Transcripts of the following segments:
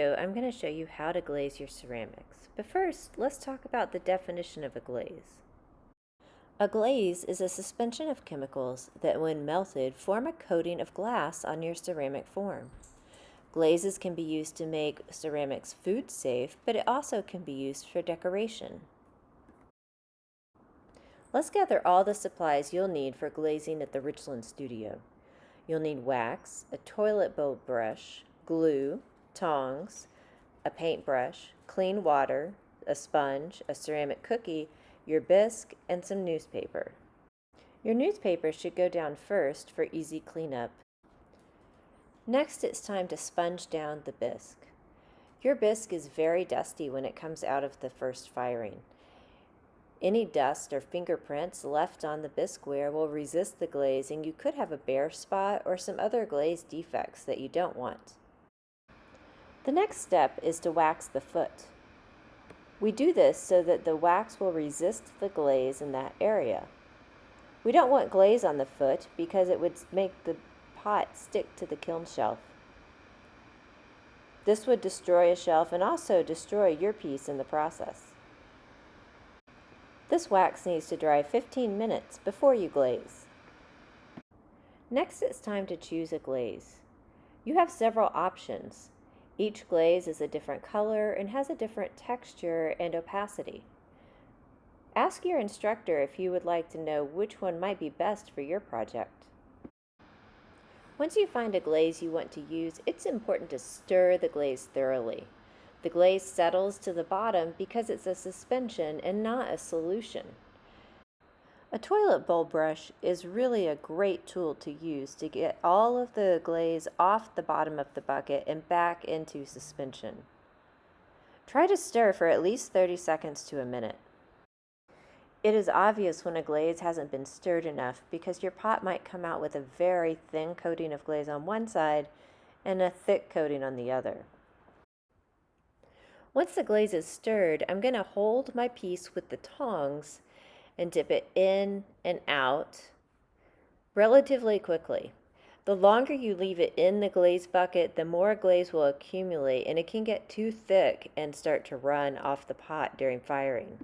I'm going to show you how to glaze your ceramics. But first, let's talk about the definition of a glaze. A glaze is a suspension of chemicals that, when melted, form a coating of glass on your ceramic form. Glazes can be used to make ceramics food safe, but it also can be used for decoration. Let's gather all the supplies you'll need for glazing at the Richland studio. You'll need wax, a toilet bowl brush, glue, tongs, a paintbrush, clean water, a sponge, a ceramic cookie, your bisque, and some newspaper. Your newspaper should go down first for easy cleanup. Next, it's time to sponge down the bisque. Your bisque is very dusty when it comes out of the first firing. Any dust or fingerprints left on the bisqueware will resist the glaze, and you could have a bare spot or some other glaze defects that you don't want. The next step is to wax the foot. We do this so that the wax will resist the glaze in that area. We don't want glaze on the foot because it would make the pot stick to the kiln shelf. This would destroy a shelf and also destroy your piece in the process. This wax needs to dry 15 minutes before you glaze. Next, it's time to choose a glaze. You have several options. Each glaze is a different color and has a different texture and opacity. Ask your instructor if you would like to know which one might be best for your project. Once you find a glaze you want to use, it's important to stir the glaze thoroughly. The glaze settles to the bottom because it's a suspension and not a solution. A toilet bowl brush is really a great tool to use to get all of the glaze off the bottom of the bucket and back into suspension. Try to stir for at least 30 seconds to a minute. It is obvious when a glaze hasn't been stirred enough because your pot might come out with a very thin coating of glaze on one side and a thick coating on the other. Once the glaze is stirred, I'm going to hold my piece with the tongs and dip it in and out relatively quickly. The longer you leave it in the glaze bucket, the more glaze will accumulate, and it can get too thick and start to run off the pot during firing.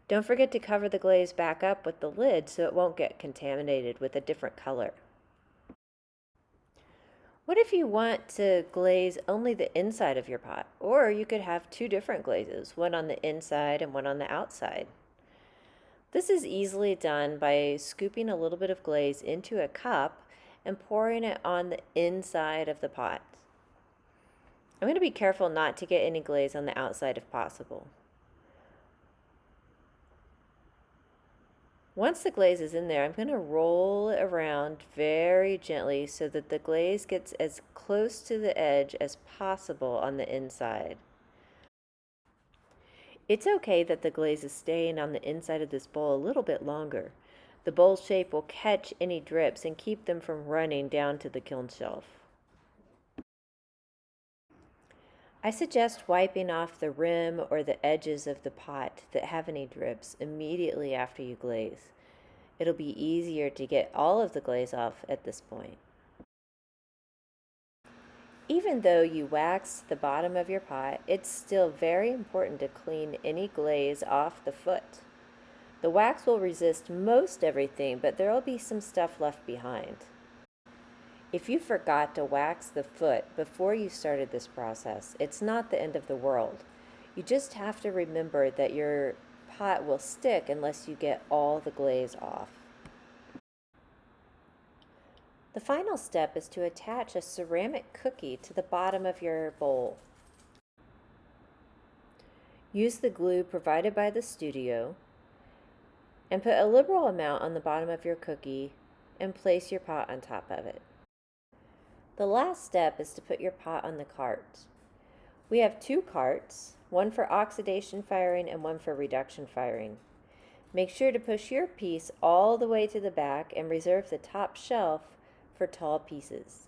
Don't forget to cover the glaze back up with the lid so it won't get contaminated with a different color. What if you want to glaze only the inside of your pot? Or you could have two different glazes, one on the inside and one on the outside. This is easily done by scooping a little bit of glaze into a cup and pouring it on the inside of the pot. I'm going to be careful not to get any glaze on the outside if possible. Once the glaze is in there, I'm going to roll it around very gently so that the glaze gets as close to the edge as possible on the inside. It's okay that the glaze is staying on the inside of this bowl a little bit longer. The bowl shape will catch any drips and keep them from running down to the kiln shelf. I suggest wiping off the rim or the edges of the pot that have any drips immediately after you glaze. It'll be easier to get all of the glaze off at this point. Even though you wax the bottom of your pot, it's still very important to clean any glaze off the foot. The wax will resist most everything, but there will be some stuff left behind. If you forgot to wax the foot before you started this process, it's not the end of the world. You just have to remember that your pot will stick unless you get all the glaze off. The final step is to attach a ceramic cookie to the bottom of your bowl. Use the glue provided by the studio and put a liberal amount on the bottom of your cookie and place your pot on top of it. The last step is to put your pot on the cart. We have two carts, one for oxidation firing and one for reduction firing. Make sure to push your piece all the way to the back and reserve the top shelf for tall pieces.